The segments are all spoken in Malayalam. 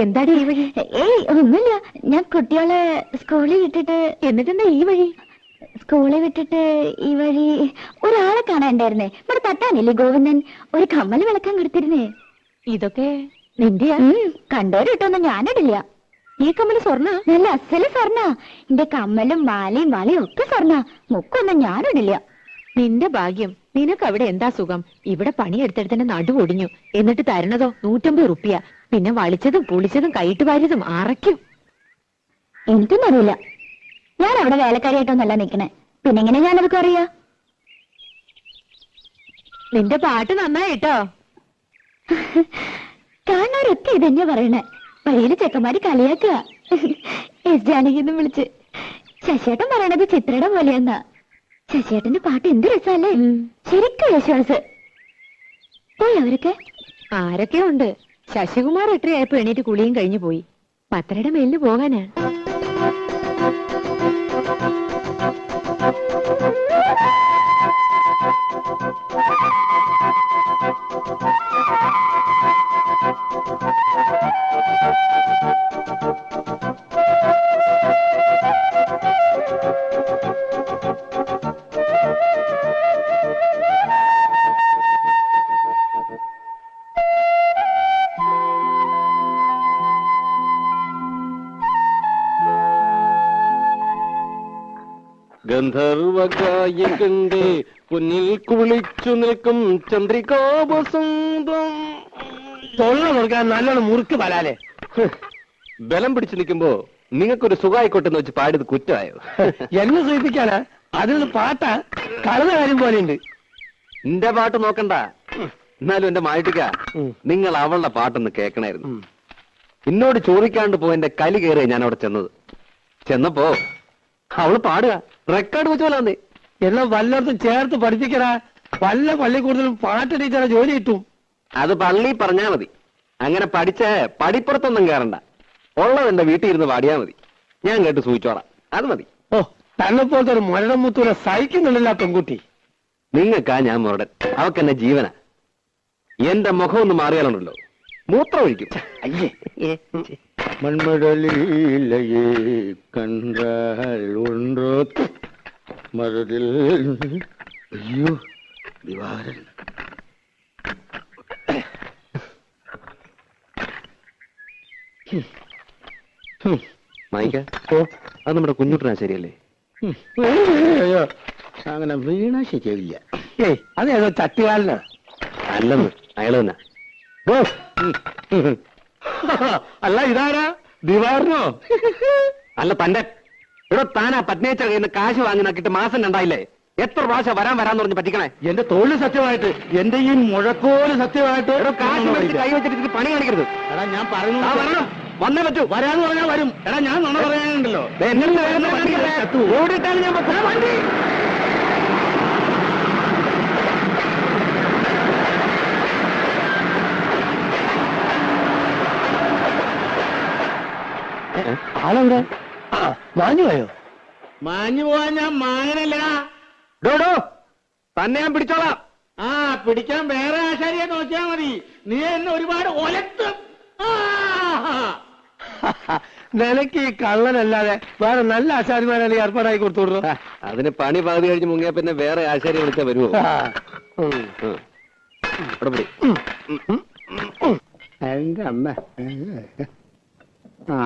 എന്താടി ഈ വഴി? ഏയ് ഒന്നുമില്ല, ഞാൻ കുട്ടികളെ സ്കൂളിൽ വിട്ടിട്ട്. എന്നിട്ടെന്താ ഈ വഴി? സ്കൂളിൽ വിട്ടിട്ട് ഈ വഴി ഒരാളെ കാണാണ്ടായിരുന്നേ. ഇവിടെ തട്ടാനില്ലേ ഗോവിന്ദൻ, ഒരു കമ്മല് വിളക്കാൻ കൊടുത്തിരുന്നേ. ഇതൊക്കെ നിന്റെയാ? കണ്ടോരിട്ടൊന്നും ഞാനിടില്ല. ഈ കമ്മല് സ്വർണ്ണ? നല്ല അസല് സ്വർണ്ണ. എന്റെ കമ്മലും മാലയും വളയും ഒക്കെ സ്വർണ്ണ. മുക്കൊന്നും ഞാനിടില്ല. നിന്റെ ഭാഗ്യം. നിനക്ക് അവിടെ എന്താ സുഖം? ഇവിടെ പണിയെടുത്തെടുത്തന്നെ നടുവൊടിഞ്ഞു. എന്നിട്ട് തരണതോ 150 റുപ്യ. പിന്നെ വളിച്ചതും പുളിച്ചതും കൈയിട്ട് വാരിയതും അറയ്ക്കും. എനിക്കൊന്നും അറിയില്ല. ഞാൻ അവിടെ വേലക്കാരിയായിട്ടൊന്നല്ല നിക്കണേ. പിന്നെ എങ്ങനെ ഞാനതൊക്കെ അറിയാ? നിന്റെ പാട്ട് നന്നായിട്ടോ. കാണാറൊക്കെ ഇതന്നെ പറയണേ. വഴിയില് ചെക്കന്മാര് കളിയാക്കുക. എസ് ജാനകിന്ന് വിളിച്ച്. ശശിയേട്ടൻ പറയണത് ചിത്രയുടെ പോലെയെന്നാ. ശശിയേട്ടന്റെ പാട്ട് എന്ത് രസല്ലേ, ശരിക്കും വിശ്വാസ്. പോയി അവരൊക്കെ? ആരൊക്കെ ഉണ്ട്. ശശികുമാർ എട്ടരയായപ്പോ എണീറ്റ് കുളിയും കഴിഞ്ഞു പോയി. 10:30 മേലിന് പോകാനാ. ഗന്ധർവകായകന്റെ പൊന്നിൽ കുളിച്ചു നിൽക്കും ചന്ദ്രികാവസന്തം. തൊള്ള നോക്കാൻ നല്ലോണം മുറുക്ക് വരാലേ. ബലം പിടിച്ചു നിൽക്കുമ്പോ നിങ്ങൾക്കൊരു സുഖമായിക്കോട്ടെ എന്ന് വെച്ച് പാടിയത് കുറ്റമായോ? എന്നെ സൂചിപ്പിക്കാനാ? അതിന് പാട്ടാ കളന്ന കാര്യം പോലെയുണ്ട്. എന്റെ പാട്ട് നോക്കണ്ട. എന്നാലും എന്റെ മായിട്ടിക്ക, നിങ്ങൾ അവളുടെ പാട്ടൊന്ന് കേൾക്കണായിരുന്നു. എന്നോട് ചോദിക്കാണ്ട് പോയെന്റെ കലി കയറിയ ഞാൻ അവിടെ ചെന്നപ്പോ അവള് പാടുക റെക്കോർഡ് വെച്ച് പോലാന്നേ. എല്ലാം വല്ലയിടത്തും ചേർത്ത് പഠിപ്പിക്കടാ. വല്ല പള്ളിക്കൂടുതലും പാട്ട് ടീച്ചറെ ജോലി കിട്ടും. അത് പള്ളി പറഞ്ഞാ മതി. അങ്ങനെ പഠിച്ച പടിപ്പുറത്തൊന്നും കയറണ്ട. ഉള്ളത് എന്റെ വീട്ടിൽ ഇരുന്ന് പാടിയാ മതി. ഞാൻ കേട്ട് സൂചിച്ചോളാം. അത് മതി. ഓ, തന്നെ പോലത്തെ ഒരു മരണം മുത്തൂരെ സഹിക്കുന്നുണ്ടല്ല പെൺകുട്ടി. നിങ്ങൾക്കാ ഞാൻ മുരടൻ. അവക്കെന്നെ ജീവന. എന്റെ മുഖം ഒന്ന് മാറിയാലുണ്ടല്ലോ മൂത്രം ഒഴിക്കും. അയ്യേ മൺമടലിലയെ കണ്ടാൽ ഒன்றോ മരതിൽ. അയ്യോ ദിവാരൻ. മായിക്ക, അത് നമ്മുടെ കുഞ്ഞുട്ടനാ ശരിയല്ലേ? അങ്ങനെ വീണ ശരിയാവില്ല. ഏയ് അതേതോ തട്ടുകാലനാ. അല്ലെന്ന് അയാള് തന്നെ. അല്ല ഇതാരാ? ദിവാറിനോ? അല്ല തന്റെ. ഇവിടെ താനാ പത്നേച്ച കയ്യിൽ നിന്ന് കാശ് വാങ്ങി നോക്കിയിട്ട് മാസം 2 എത്ര പ്രാവശ്യം വരാന്ന് പറഞ്ഞ് പറ്റിക്കണേ? എന്റെ തൊഴിൽ സത്യമായിട്ട്, എന്റെ ഈ മുഴക്കോല് സത്യമായിട്ട്. കാശ് മേടിച്ച് കൈ വെച്ചിട്ട് പണി കാണിക്കരുത്. എടാ ഞാൻ പറഞ്ഞു വന്നേ പറ്റൂ. വരാന്ന് പറഞ്ഞാൽ വരും. എടാ ഞാൻ നുണ പറയാനുണ്ടല്ലോ. ഓടിയിട്ടാണ് ഞാൻ വണ്ടി. ആളെവിടെ? മാഞ്ഞു പോയോ? മാഞ്ഞു പോവാൻ ഞാൻ മാങ്ങനല്ല. ഡോഡോ തന്നെ ഞാൻ പിടിച്ചോളാം. ആ പിടിക്കാൻ വേറെ ആശാരിയെ നോക്കിയാ മതി. നീ എന്നെ ഒരുപാട് ഒലത്തും. നിനക്ക് ഈ കള്ളനല്ലാതെ വേറെ നല്ല ആശാരിമാരെ ഏർപ്പാടായി കൊടുത്തോളൂ. അതിന് പണി പകുതി കഴിഞ്ഞ് മുങ്ങിയ പിന്നെ വേറെ ആശാരി വിളിച്ചാ വരുമോ? എന്റെ അമ്മ. ആ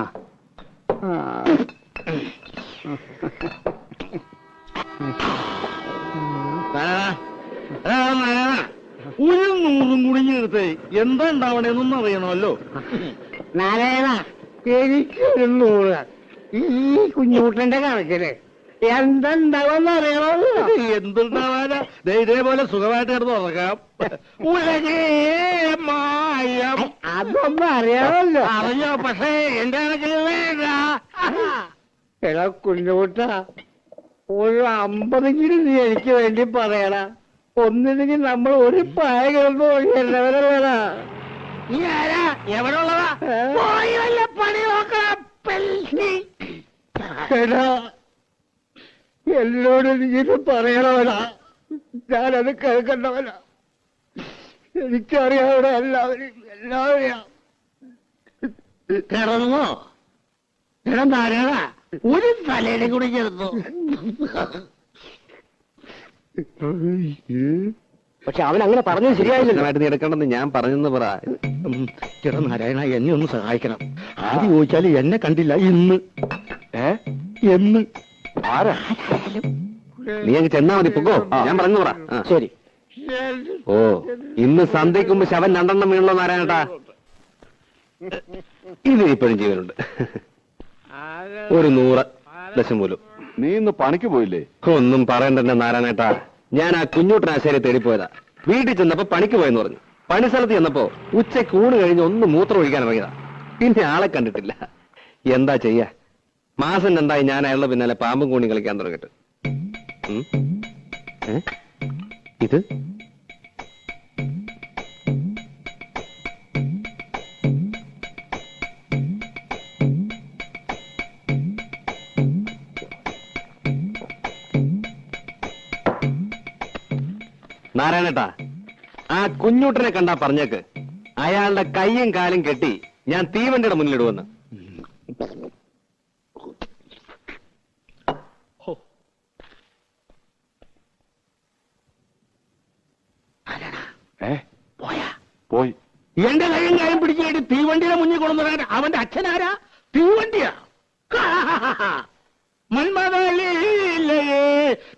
ഒരു 100 കുടുങ്ങിയെടുത്ത് എന്താ ഉണ്ടാവണേന്നൊന്നും അറിയണമല്ലോ. നാരായണ, എനിക്ക് 100. ഈ കുഞ്ഞൂട്ടന്റെ കണക്കില് എന്തുണ്ടാവുമെന്ന് അറിയണോ? എന്തുണ്ടാവാനാ? ഇതേപോലെ സുഖമായിട്ട് കിടന്ന് ഉറക്കാം. അതൊന്നും അറിയാമല്ലോ. അറിയോ? പക്ഷേ എന്റെ കണക്കിൽ വേണ്ട. എടാ കുഞ്ഞൂട്ട, ഒരു 50 നീ എനിക്ക് വേണ്ടി പറയണ. ഒന്നില്ലെങ്കിൽ നമ്മൾ ഒരു പായ കിടന്നു എല്ലാവരല്ലേടാ. നീ ആരാ? എവിടെ ഉള്ളതാ? പോയി വല്ല പണി നോക്കണം. എടാ എന്നോട് നീ പറയണവനാ. ഞാനത് കേൾക്കണ്ടവനാ. എനിക്കറിയാവിടെ എല്ലാവരെയും കിടന്നോ? കിടന്നാരാ ഒരു തലയുടെ കൂടി ചേർന്നു. പക്ഷെ അവൻ അങ്ങനെ പറഞ്ഞത് ശരിയായില്ല. നീ എടുക്കണ്ടെന്ന് ഞാൻ പറഞ്ഞെന്ന് പറ. കിടനാരായണ, എന്നെ ഒന്ന് സഹായിക്കണം. ആദ്യം ചോദിച്ചാല് എന്നെ കണ്ടില്ല ഇന്ന്. എന്ന് ആരാ? നീ അങ്ങ് ചെന്നാ മതി. പൊക്കോ, ഞാൻ പറഞ്ഞു പറ. ശരി. ഓ, ഇന്ന് സന്ധ്യയ്ക്ക് മുമ്പ് ശവൻ 2 വീണല്ലോ നാരായണേട്ടാ. ഇത് ഇപ്പോഴും ജീവനുണ്ട്. ഒരു 100 ദശമൂലം. നീ ഇന്ന് പണിക്ക് പോയില്ലേ? ഒന്നും പറയണ്ടെന്നെ നാരായണേട്ടാ. ഞാൻ ആ കുഞ്ഞൂട്ടനാശാരിയെ തേടിപ്പോയതാ. വീട്ടിൽ ചെന്നപ്പോ പണിക്ക് പോയെന്ന് പറഞ്ഞു. പണിസ്ഥലത്ത് ചെന്നപ്പോ ഉച്ചയ്ക്ക് ഊണ് കഴിഞ്ഞ് ഒന്ന് മൂത്രം ഒഴിക്കാൻ ഇറങ്ങിയതാ. പിന്നെ ആളെ കണ്ടിട്ടില്ല. എന്താ ചെയ്യാ? മാസം 2 ഞാൻ അയാളുടെ പിന്നാലെ പാമ്പും കൂണി കളിക്കാൻ തുടങ്ങിട്ട്. ഇത് നാരായണേട്ടാ, ആ കുഞ്ഞൂട്ടനെ കണ്ടാ പറഞ്ഞേക്ക് അയാളുടെ കൈയും കാലും കെട്ടി ഞാൻ തീവണ്ടിയുടെ മുന്നിലിടുവെന്ന്. പോയി. എന്റെ കൈയും കാര്യം പിടിച്ചിട്ട് തീവണ്ടിയുടെ മുന്നിൽ കൊണ്ടുവരാൻ അവന്റെ അച്ഛനാരാ? തീവണ്ടിയാ? മന്മതലീലേ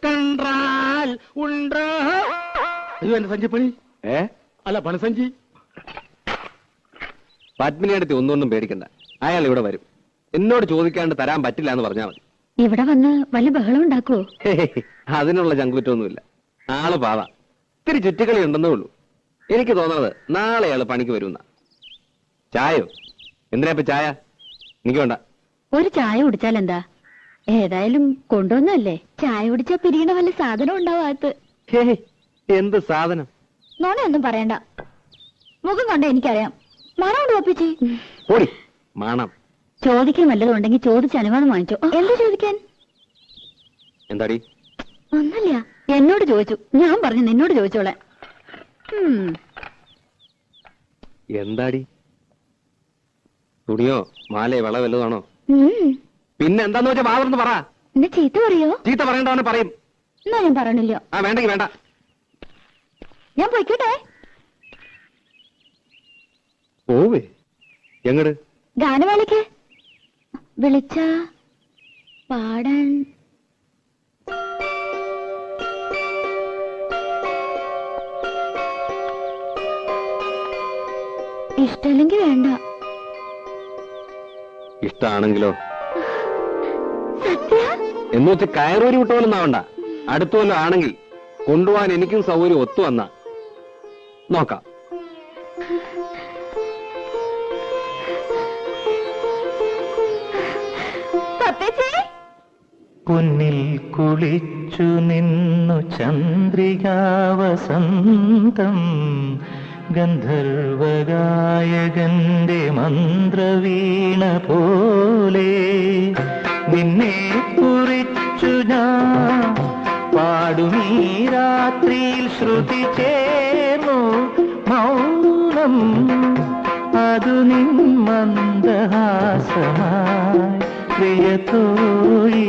കണ്ടാൽ ഉണ്ടോ? അയ്യോ, എന്റെ സഞ്ചിപ്പണി. അല്ല, പണസഞ്ചി. പത്മിനിയടുത്ത് ഒന്നും പേടിക്കണ്ട. അയാൾ ഇവിടെ വരും. എന്നോട് ചോദിക്കാണ്ട് തരാൻ പറ്റില്ല എന്ന് പറഞ്ഞാൽ മതി. ഇവിടെ വന്ന് വല്ല ബഹളം ഉണ്ടാക്കുവോ? അതിനുള്ള ചങ്കുറ്റൊന്നുമില്ല. ആള് പാവ. ഇത്തിരി ചുറ്റിക്കളി ഉണ്ടെന്നേ ഉള്ളൂ. എനിക്ക് തോന്നുന്നത് നാളെ അയാൾ പണിക്ക് വരുന്ന. ചായോ? എന്തിനാ ഇപ്പൊ ചായ? എനിക്ക് വേണ്ട. ഒരു ചായ കുടിച്ചാൽ എന്താ? ഏതായാലും കൊണ്ടുവന്നല്ലേ. ചായ കുടിച്ചാ പിരിയണ വല്ല സാധനം ഉണ്ടാവാത്ത. എന്ത് സാധനം? നോണയൊന്നും പറയണ്ട. മുഖം കണ്ട എനിക്കറിയാം. മണം ഒപ്പിച്ചി. ഓടി മണം. ചോദിക്കാൻ വല്ലതും ഉണ്ടെങ്കിൽ ചോദിച്ച് അനുവാദം വാങ്ങിച്ചോ. എന്താ ചോദിക്കാൻ? എന്താടി? ഒന്നല്ല, എന്നോട് ചോദിച്ചു. ഞാൻ പറഞ്ഞു നിന്നോട് ചോദിച്ചോളെ. എന്താടി? തുണിയോ മാലയോ വള വല്ലതാണോ? പിന്നെ എന്താന്ന് വെച്ചാ വാർന്ന് പറ. എന്നെ ചീത്ത പറയോ? ചീത്ത പറയണ്ടവനെ പറയും. എന്നാ ഞാൻ പറയണില്ല. ആ, വേണ്ടെങ്കി വേണ്ട. ഞാൻ പോയിക്കോട്ടെ. പോവേ? എങ്ങട്? ഗാനമേളയ്ക്ക്. വിളിച്ച പാടാൻ. ഇഷ്ടല്ലെങ്കിൽ വേണ്ട. ഇഷ്ടാണെങ്കിലോ? സത്യ? എന്ന് വെച്ച് കയറൂരി വിട്ടോലൊന്നാവണ്ട. അടുത്തു വല്ല ആണെങ്കിൽ കൊണ്ടുപോകാൻ എനിക്കും സൗകര്യം ഒത്തു വന്നാ നോക്കാം. പൊന്നിൽ കുളിച്ചു നിന്നു ചന്ദ്രികാവസന്തം, ഗന്ധർവഗായകന്റെ മന്ത്രവീണ പോലെ നിന്നെ കുറിച്ചു ഞാൻ പാടുമീ രാത്രിയിൽ ശ്രുതി ചേർന്നു മൗനം, അതു നിൻ മന്ദഹാസമായി പ്രിയതോഴി.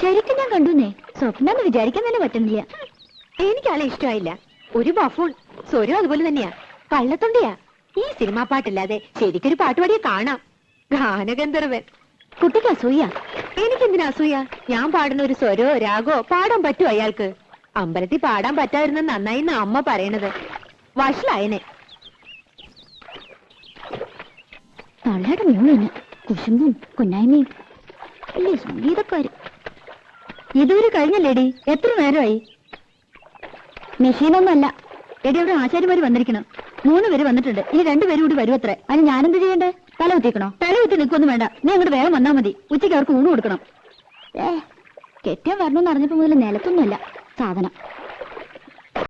ശരിക്കും ഞാൻ കണ്ടുന്നേ. സ്വപ്നം വിചാരിക്കാൻ തന്നെ പറ്റുന്നില്ല. എനിക്കാളെ ഇഷ്ടമായില്ല. ഒരു ബഫൂൺ. സ്വരം അതുപോലെ തന്നെയാ. കള്ളത്തൊണ്ടിയാ. ഈ സിനിമാ പാട്ടില്ലാതെ ശരിക്കൊരു പാട്ടുപാടിയെ കാണാം. ഗാനഗന്ധർവൻ. കുട്ടിക്ക് അസൂയ. എനിക്കെന്തിനാ അസൂയ? ഞാൻ പാടുന്ന ഒരു സ്വരോ രാഗോ പാടാൻ പറ്റുമോ അയാൾക്ക്? അമ്പലത്തിൽ പാടാൻ പറ്റാതിരുന്ന നന്നായി അമ്മ പറയണത്. വഷളായനെ. തള്ളയുടെ മൂന്ന് കുശുമ്പും കുന്നായ്മയും അല്ലേ സംഗീതക്കാര്. ഇതുവരെ കഴിഞ്ഞല്ലേടി? എത്ര നേരമായി? മെഷീനൊന്നുമല്ല എടി. അവിടെ ആശാരിമാര് വന്നിരിക്കണം. 3 പേര് വന്നിട്ടുണ്ട്. ഇനി 2 പേര് കൂടി വരും അത്രേ. അതിന് ഞാനെന്ത് ചെയ്യണ്ടേ? തല കുത്തിക്കണോ? തല കുത്തി നിൽക്കൊന്നും വേണ്ട. നീ അങ്ങോട്ട് വേഗം വന്നാ മതി. ഉച്ചയ്ക്ക് അവർക്ക് ഊണ് കൊടുക്കണം. കെട്ടിയാൻ വരണമെന്ന് അറിഞ്ഞപ്പോ മുതൽ നിലത്തൊന്നുമല്ല സാധനം.